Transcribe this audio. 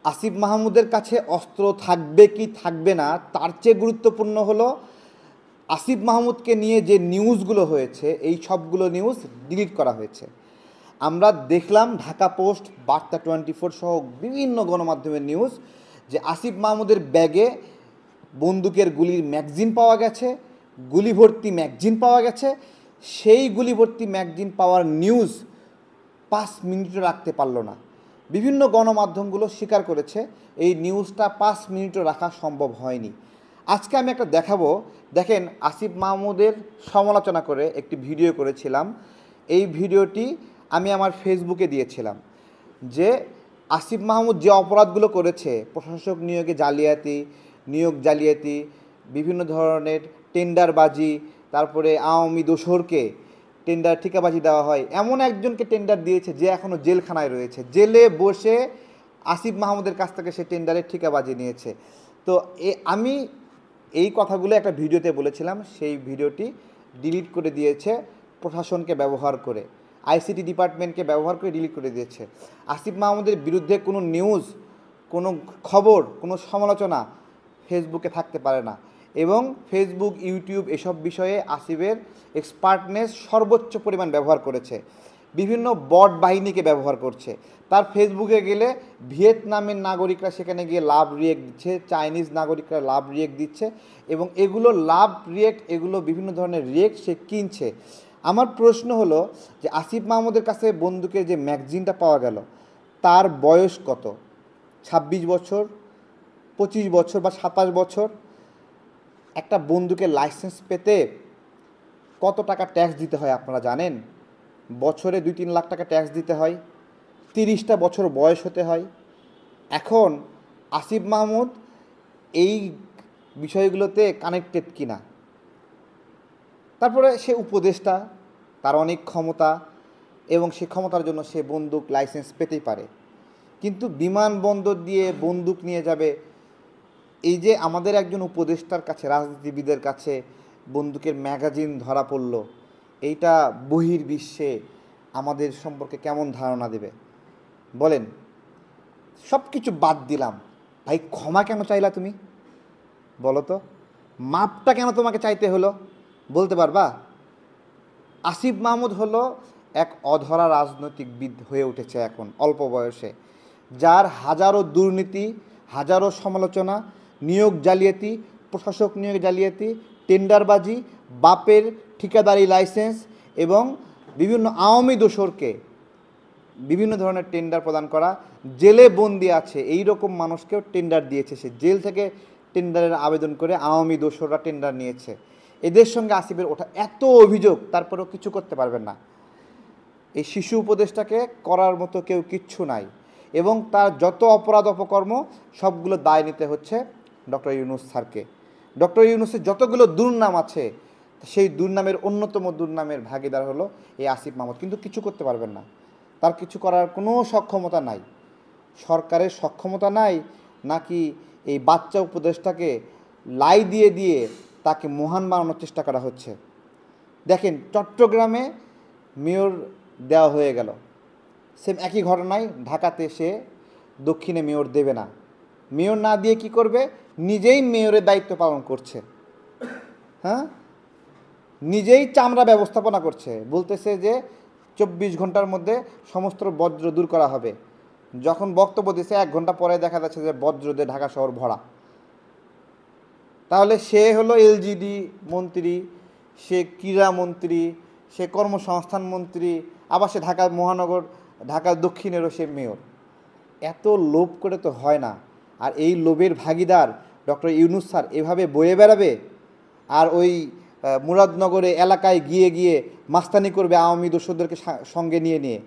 আসিফ মাহমুদের কাছে অস্ত্র থাকবে কি থাকবে না তার চেয়ে গুরুত্বপূর্ণ হলো আসিফ মাহমুদকে নিয়ে যে নিউজগুলো হয়েছে এই সবগুলো নিউজ ডিলিট করা হয়েছে। আমরা দেখলাম ঢাকা পোস্ট, বার্তা 24 সহ বিভিন্ন গণমাধ্যমের নিউজ যে আসিফ মাহমুদের ব্যাগে বন্দুকের গুলির ম্যাগজিন পাওয়া গেছে, গুলি ভর্তি ম্যাগজিন পাওয়া গেছে। সেই গুলি ভর্তি ম্যাগজিন পাওয়ার নিউজ 5 মিনিটও রাখতে পারলো না। বিভিন্ন গণমাধ্যমগুলো স্বীকার করেছে এই নিউজটা 5 মিনিটও রাখা সম্ভব হয়নি। আজকে আমি একটা দেখাবো, দেখেন আসিফ মাহমুদের সমালোচনা করে একটি ভিডিও করেছিলাম। এই ভিডিওটি আমি আমার ফেসবুকে দিয়েছিলাম যে আসিফ মাহমুদ যে অপরাধগুলো করেছে, প্রশাসক নিয়োগে জালিয়াতি, নিয়োগ জালিয়াতি, বিভিন্ন ধরনের টেন্ডারবাজি, তারপরে আওয়ামী দোসরকে টেন্ডার ঠিকাবাজি দেওয়া হয়, এমন একজনকে টেন্ডার দিয়েছে যে এখনও জেলখানায় রয়েছে, জেলে বসে আসিফ মাহমুদের কাছ থেকে সে টেন্ডারের ঠিকাবাজি নিয়েছে। তো আমি এই কথাগুলো একটা ভিডিওতে বলেছিলাম, সেই ভিডিওটি ডিলিট করে দিয়েছে প্রশাসনকে ব্যবহার করে, আইসিটি ডিপার্টমেন্টকে ব্যবহার করে ডিলিট করে দিয়েছে। আসিফ মাহমুদের বিরুদ্ধে কোনো নিউজ, কোনো খবর, কোনো সমালোচনা ফেসবুকে থাকতে পারে না। এবং ফেসবুক, ইউটিউব এসব বিষয়ে আসিফের এক্সপার্টনেস সর্বোচ্চ পরিমাণ ব্যবহার করেছে, বিভিন্ন বট বাহিনীকে ব্যবহার করছে। তার ফেসবুকে গেলে ভিয়েতনামের নাগরিকরা সেখানে গিয়ে লাভ রিয়েক্ট দিচ্ছে, চাইনিজ নাগরিকরা লাভ রিয়েক্ট দিচ্ছে, এবং এগুলো লাভ রিয়েক্ট, এগুলো বিভিন্ন ধরনের রিয়েক্ট সে কিনছে। আমার প্রশ্ন হলো যে আসিফ মাহমুদের কাছে বন্দুকের যে ম্যাগজিনটা পাওয়া গেল, তার বয়স কত? 26 বছর, 25 বছর বা 27 বছর? একটা বন্দুকের লাইসেন্স পেতে কত টাকা ট্যাক্স দিতে হয় আপনারা জানেন? বছরে 2-3 লাখ টাকা ট্যাক্স দিতে হয়, 30টা বছর বয়স হতে হয়। এখন আসিফ মাহমুদ এই বিষয়গুলোতে কানেক্টেড কিনা? তারপরে সে উপদেষ্টা, তার অনেক ক্ষমতা, এবং সে ক্ষমতার জন্য সে বন্দুক লাইসেন্স পেতেই পারে, কিন্তু বিমানবন্দর দিয়ে বন্দুক নিয়ে যাবে? এই যে আমাদের একজন উপদেষ্টার কাছে, রাজনীতিবিদের কাছে বন্দুকের ম্যাগাজিন ধরা পড়ল, এইটা বহির্বিশ্বে আমাদের সম্পর্কে কেমন ধারণা দেবে বলেন? সব কিছু বাদ দিলাম, ভাই ক্ষমা কেন চাইলা তুমি? বলো তো, মাপটা কেন তোমাকে চাইতে হলো? বলতে পারবা? আসিফ মাহমুদ হলো এক অধরা রাজনৈতিকবিদ হয়ে উঠেছে এখন অল্প বয়সে, যার হাজারো দুর্নীতি, হাজারো সমালোচনা, নিয়োগ জালিয়াতি, প্রশাসক নিয়োগ জালিয়াতি, টেন্ডারবাজি, বাপের ঠিকাদারি লাইসেন্স, এবং বিভিন্ন আওয়ামী দোসরকে বিভিন্ন ধরনের টেন্ডার প্রদান করা, জেলে বন্দি আছে এই রকম মানুষকেও টেন্ডার দিয়েছে সে, জেল থেকে টেন্ডারের আবেদন করে আওয়ামী দোসররা টেন্ডার নিয়েছে। এদের সঙ্গে আসিফের ওঠা এত অভিযোগ, তারপরেও কিছু করতে পারবেন না। এই শিশু উপদেষ্টাকে করার মতো কেউ কিচ্ছু নাই, এবং তার যত অপরাধ অপকর্ম সবগুলো দায় নিতে হচ্ছে ডক্টর ইউনূস স্যারকে। ডক্টর ইউনূসের যতগুলো দুর্নাম আছে, সেই দুর্নামের অন্যতম দুর্নামের ভাগিদার হলো এই আসিফ মাহমুদ, কিন্তু কিছু করতে পারবেন না। তার কিছু করার কোনো সক্ষমতা নাই, সরকারের সক্ষমতা নাই, নাকি এই বাচ্চা উপদেষ্টাকে লাই দিয়ে দিয়ে তাকে মহান বানানোর চেষ্টা করা হচ্ছে। দেখেন চট্টগ্রামে মেয়র দেওয়া হয়ে গেল, সেম একই ঘটনায় ঢাকাতে সে দক্ষিণে মেয়র দেবে না। মেয়র না দিয়ে কি করবে? নিজেই মেয়রের দায়িত্ব পালন করছে। হ্যাঁ, নিজেই চামড়া ব্যবস্থাপনা করছে, বলতেছে যে 24 ঘন্টার মধ্যে সমস্ত বজ্র দূর করা হবে। যখন বক্তব্য দিচ্ছে 1 ঘন্টা পরে দেখা যাচ্ছে যে বজ্র দিয়ে ঢাকা শহর ভরা। তাহলে সে হলো এলজিডি মন্ত্রী, সে ক্রীড়া মন্ত্রী, সে কর্মসংস্থান মন্ত্রী, আবার সে ঢাকা মহানগর, ঢাকা দক্ষিণেরও সে মেয়র। এত লোভ করে তো হয় না। আর এই লোভের ভাগিদার ডক্টর ইউনূস স্যার এভাবে বয়ে বেড়াবে, আর ওই মুরাদনগরে এলাকায় গিয়ে গিয়ে মাস্তানি করবে আওয়ামী দোসরদেরকে সঙ্গে নিয়ে নিয়ে।